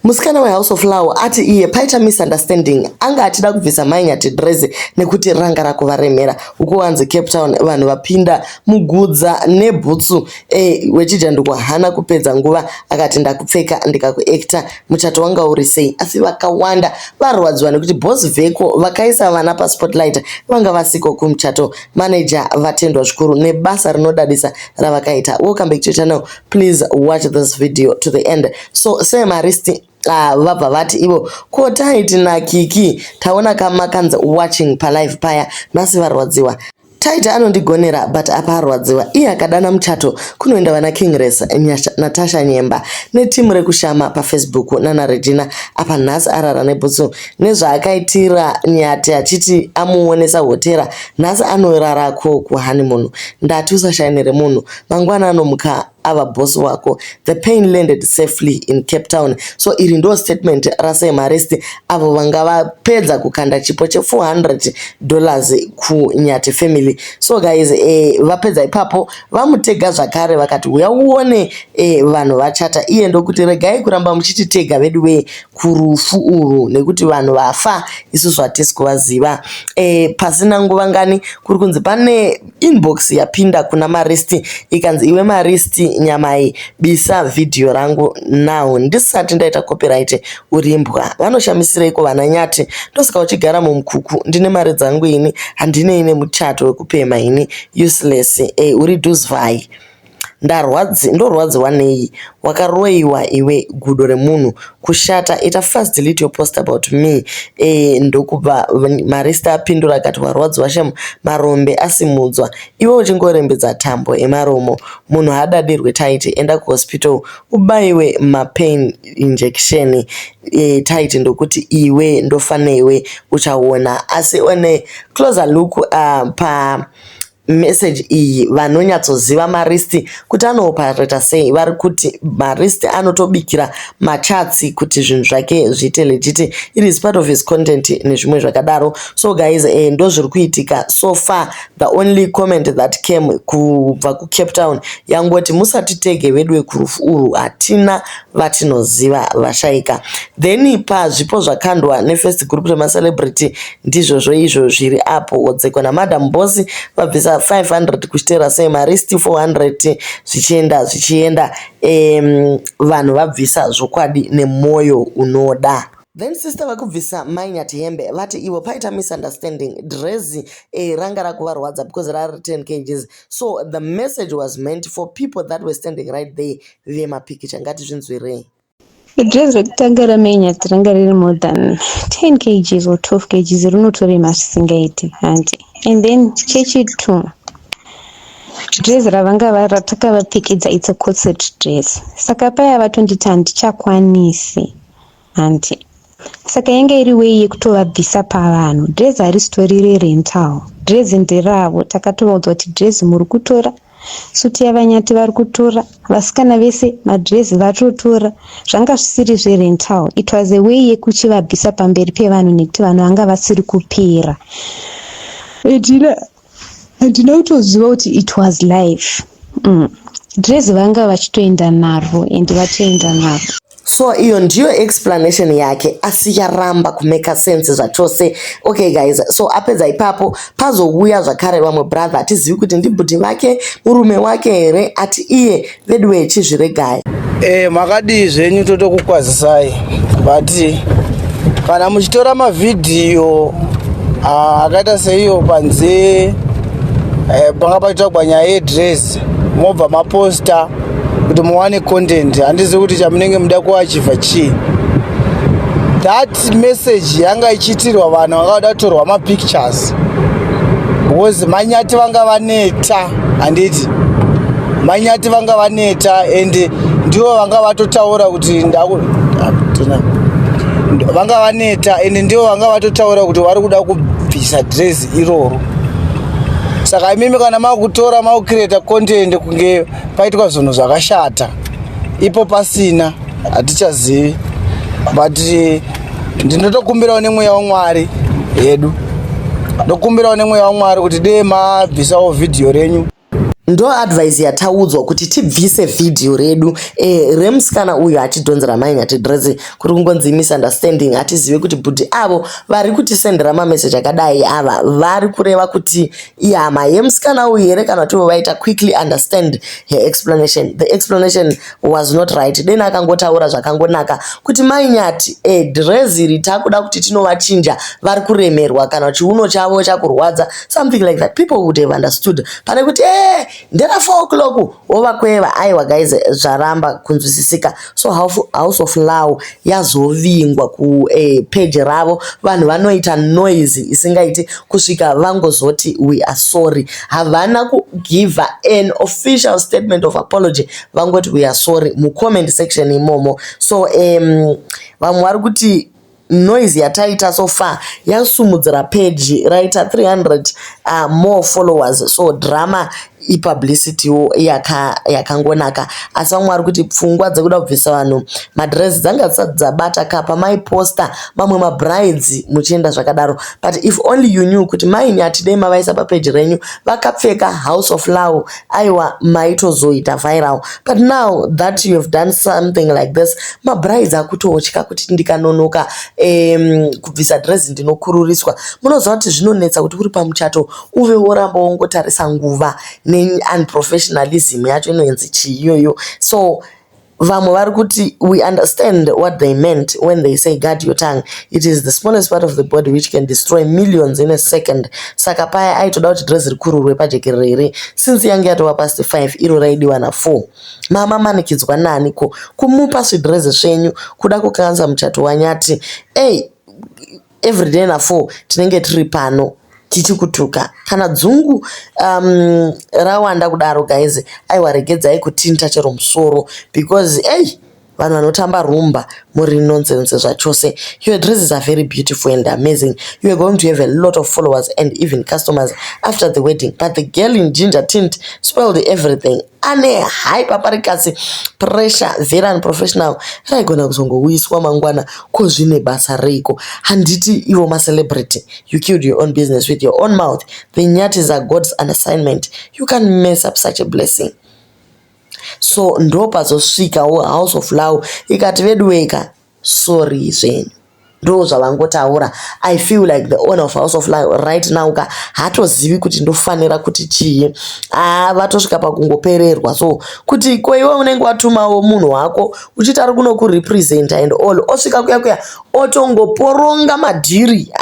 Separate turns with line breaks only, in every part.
Musikana weHouse of Flower ati iye paita misunderstanding anga atida kubvisa Mainyati dress nekuti ranga rakuvaremera uko wanzi Cape Town vanhu vapinda mugudza nebhutsu wechija hana kupedza nguva akati ndakupfeka ndikakuacta muchato wanga uri sei asi vakawanda varwadzwa nekuti boss veko vakaisa vana paspotlight vanga vasiko kumuchato manager vatendwa zvikuru nebasa rinodadisa ravakaita. Welcome back to the channel. Please watch this video to the end. So Sam Aristi vabva vati ivo kotaiti naKiki taona kama kanza watching pa live paya nasi varwadziwa taita anondigonera but apa arwadziwa iye akadana muchato kunoenda vana King Resa Natasha Nyemba netimu rekushama pa Facebook nana Regina apa nhasi arara nebhutsu nezvaakaitira Nyati achiti amuonesa hotera nhasi anorarako kuhoneymoon ndati usashainire munhu mangwana anomuka ava boss wako. The pain landed safely in Cape Town. So iri ndo statement raSam Aristi avo vanga vapedza kukanda chipo che $400 ku Nyati family. So guys vapedza ipapo vamutega zvakare vakati uya uone vanhu vachata iye ndokuti regai kuramba muchititega vedu we kurufu uru nekuti vanhu vafa isusu hatisi kuvaziva. Pasina nguva ngani kuri kunzi pane inbox yapinda kuna Maristi ikanzi iwe Maristi nyamai bisa video rangu now ndisati ndaita copyright urimbwa vanoshamisiraiko vana Nyati ndosaka uchigara mumukuku ndine mari dzangu ini handine ine muchato wekupema ini useless uri duzvai ndorwadziwa nei wakaroiwa iwe gudo remunhu kushata ita first delete your post about me ndokubva Maristi apindura akati warwadziwa shem marombe asimudzwa iwe uchingorembedza tambo emaromo munhu hadadirwe taiti enda kuhospital ubaiwe mapain injection taiti ndokuti iwe ndofaneiwe uchaona asi one closer look pa message iyi vanonyatsoziva Maristi kuti anoparata sei vari kuti Maristi anotobikira machatsi kuti zvinhu zvake zviite legit, it is part of his content nezvimwe zvakadaro. So guys ndo zviri kuitika so far. The only comment that came kubva kuCape Town yangoti musatitege vedu wekurufu uru hatina vatinoziva vashaika. Then pazvipo zvakandwa nefirst group remacelebrity ndizvozvo izvo zviri apo odzekwa naMadam Boss vabvisa 500 kuchitera Sam Aristi 400 zvichienda vanhu vabvisa zvokwadi nemoyo unoda. Then sister vakubvisa Mainyati hembe vati ivo paita misunderstanding dress ranga rakuvarwadza because rari 10 kgs. So the message was meant for people that were standing right there vemapikicha ngati zvinzwirei.
Dress rekutanga raMainyati ranga riri more than 10 kgs or 12 kgs rinotori masisingaiti hanti. And then chechitu dress ravanga varataka vapfekedza it's a corset dress. Saka paya vatondita handichakwanisi hanti. Saka yanga iri way yekutovabvisa pavanhu. Dress haristori rerental. Dress nderavo takatobvunza kuti dress muri kutora suti yavaNyati vari kutora vasikana vese madress vatotora zvanga zvisiri zverental. It was a way yekuchivabvisa pamberi pevanhu nekuti vanhu vanga vasiri kupera. Handina kutoziva kuti it was live. Dress vanga vachitoenda naro and vatoenda naro.
So iyo ndiyo explanation yake asi yaramba kumeka sense zvachose. Okay guys, so apedza ipapo pazouya zvakare vamwe brother atizivi kuti ndibhuti vake murume wake here ati iye vedu wechizviregai.
Makadii zvenyu totokukwazisai but kana muchitora mavidhiyo akaita seiyo panze panga pachitakwa nyaya yedress mobva maposta kuti muwane content handizi kuti chamunenge muda kuachiva chii. That message yanga ichitirwa vanhu vanga vada kutorwa mapictures because Mainyati vanga vaneta handiti Mainyati vanga vaneta and ndivo vanga vatotaura kuti vanga vaneta and ndivo vanga vatotaura kuti vari kuda kubvisa dress iroro. Saka imimi kana makutora makucreata content kunge paitwa zvinhu zvakashata ipo pasina hatichazivi but ndinotokumbirawo nemweya waMwari yedu ndokumbirawo nemweya waMwari kuti dei mabvisawo vhidhiyo renyu
ndo advice yataudzwa kuti tibvise vhidhiyo redu remusikana uyu achidhonzera mainyati dress kuri kungonzi misunderstanding. Hatizive kuti bhudhi avo vari kutisendera mameseji akadai ava vari kureva kuti ihama yemusikana uyu here kana kuti vaita quickly understand her explanation. The explanation was not right. Then akangotaura zvakangonaka kuti mainyati dress iri takuda kuti tinovachinja vari kuremerwa kana chiuno chavo chakurwadza, something like that. People would have understood. Pane kuti ndera 4 o'clock wovakweva. Aiwa guys, zvaramba kunzwisisika. So House of Law yazovingwa ku page ravo, vanhu vanoita noise isingaiti kusvika vangozoti we are sorry. Havana ku give an official statement of apology, vangoti we are sorry mu comment section imomo. So vamwe vari kuti noise yataita so far yasumudzira page raita 300 more followers. So drama ipublicity yakangonaka. Asi vamwe vari kuti pfungwa dzekuda kubvisa vanhu madress dzanga dzabata kapa maiposta mamwe mabrides muchienda zvakadaro. But if only you knew kuti mainyati dei mavaisa papage renyu vakapfeka House of Law, aiwa maitozoita viral. But now that you have done something like this, mabrides akutotya kuti ndikanonoka kubvisa dress ndinokururiswa. Munoziva kuti zvinonetsa kuti uri pamuchato uve woramba wongotarisa nguva unprofessionalism yacho inoenzi chiyoyo. So vamwe vari kuti we understand what they meant when they say guard your tongue. It is the smallest part of the body which can destroy millions in a second. Saka paya aitoda kuti dress rikururwe pajekerere since yange yatova past 5 iro raidiwa na 4. Mama manikidzwa naniko kumupa zvidress zvenyu kuda kukanza muchato wanyati everyday na 4 tinenge tiri pano tichikutuka. Kana dzungu rawanda kudaro guys, aiwaregedzai kutinta chero musoro because vanhu vanotamba rumba muri nonsense zvachose. Your dresses are very beautiful and amazing. You are going to have a lot of followers and even customers after the wedding. But the girl in ginger tint spoiled everything. Ane high paparikasi pressure very unprofessional. Raigona kuzongowiswa mangwana kozvine basa reiko. Handiti ivo ma celebrity. You killed your own business with your own mouth. The nyatis are God's assignment. You can't mess up such a blessing. So ndo pazosvikawo House of Law ikati vedweka sorry zvenyu. Ndo zvavangotaura. I feel like the owner of House of Law right now hatozivi kuti ndofanira kuti chii. Vatosvika pakungopererwa. So kuti kweiwe unenge watumawo munhu wako uchiti ari kunokurepresenta and all, osvika kuya otongoporonga madhiri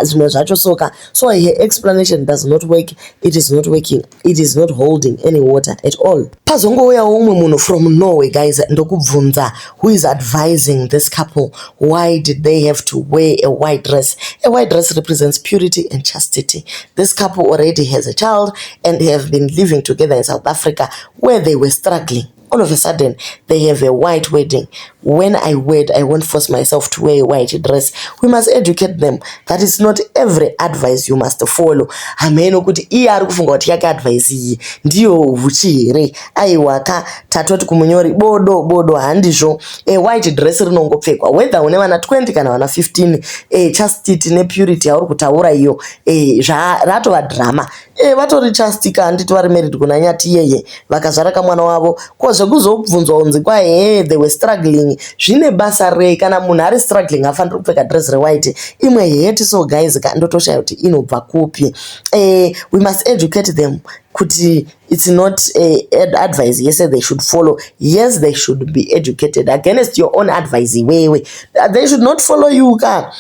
zvimwe zvacho soka. So her explanation does not work. It is not working. It is not holding any water at all. Pazongouyawo umwe munhu from Norway guys ndokubvunza who is advising this couple. Why did they have to wear a white dress? A white dress represents purity and chastity. This couple already has a child and they have been living together in South Africa where they were struggling. All of a sudden, they have a white wedding. When I wed, I won't force myself to wear a white dress. We must educate them. That is not every advice you must follow. Ameno kuti iye ari kufunga kuti yake advice iyi ndiyo huchi here. Aiwaka tatoti kumunyori bodo handizvo. White dress rinongopfekwa whether une vana 20 kana vana 15. Chastity ne purity yauri kutaura iyo ratova drama. Vatori chastika handiti vari married kuna nyati yeye vakazvara kamwana wavo kozvekuzobvunzwa unzi kwahe they were struggling. Zvine basa rei kana munhu ari struggling afaniri kupfeka dress rewhite imwe heti. So guys ndotoshaya kuti inobva kupi. We must educate them kuti it's not advice yes they should follow. Yes they should be educated against your own advice iwewe. They should not follow you ka.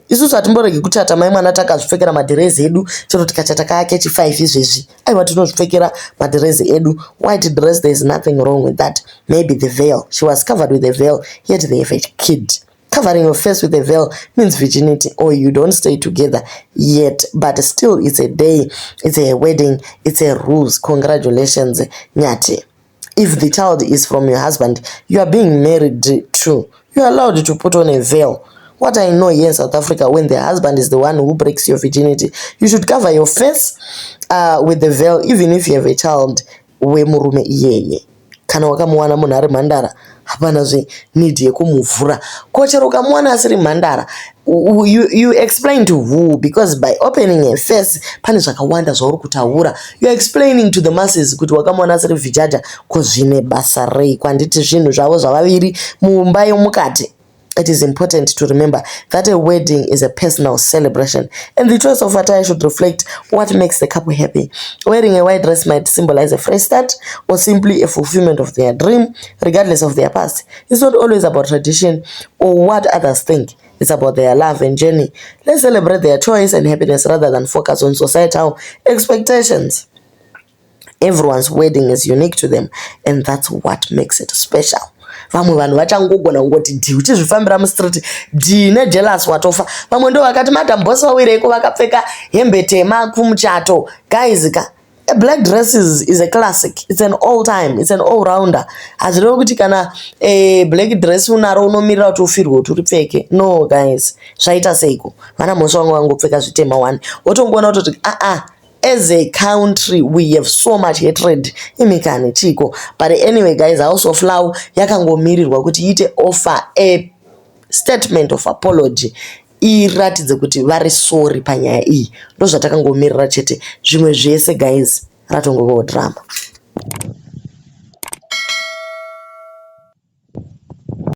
Isusu hatimboregi kutata mai mwana takazvipfekera madhirezi edu chero tikachata kake chi5 izvezvi. Aiwa tinozvipfekera madhirezi edu. White dress, there is nothing wrong with that. Maybe the veil, she was covered with a veil yet they have a kid. Covering your face with a veil means virginity, or you don't stay together yet, but still it's a day, it's a wedding, it's a rules. Congratulations nyati. If the child is from your husband, you are being married to, you are allowed to put on a veil. What I know here in South Africa, when the husband is the one who breaks your virginity, you should cover your face with the veil, even if you have a child. We murume iyeye kana wakamuwana munhu ari mhandara hapana need yekumuvhura. Ko chero ukamuwana asiri mhandara, you explain to who? Because by opening a face pane zvakawanda zvauri kutaura. You are explaining to the masses kuti wakamuwana asiri vhijaja ko zvine basa rei, kwanditi zvinhu zvavo zvavaviri mumba yomukati. It is important to remember that a wedding is a personal celebration, and the choice of attire should reflect what makes the couple happy. Wearing a white dress might symbolize a fresh start or simply a fulfillment of their dream, regardless of their past. It's not always about tradition or what others think. It's about their love and journey. Let's celebrate their choice and happiness rather than focus on societal expectations. Everyone's wedding is unique to them, and that's what makes it special. Vamwe vanhu vachangogona kungoti dhi uchizvifambira mustreet dhi nejealous watofa. Vamwe ndo vakati madam boss wawireiko vakapfeka hembe tema kumuchato. Guys, a black dress is a classic. It's an all time. It's an all rounder. Hazvirevo kuti kana black dress unaro unomirira kuti ufirwe kuti uripfeke. No guys, zvaita seiko. Vana mhosva vangu vangopfeka zvitema one. Wotongoona kuti as a country we have so much hatred imikani chiko. But anyway guys, House of Law yakangomirirwa kuti iite offer a statement of apology iratidze kuti vari sorry panyaya iyi. Ndo zvatakangomirira chete. Zvimwe zvese guys ratongovo drama.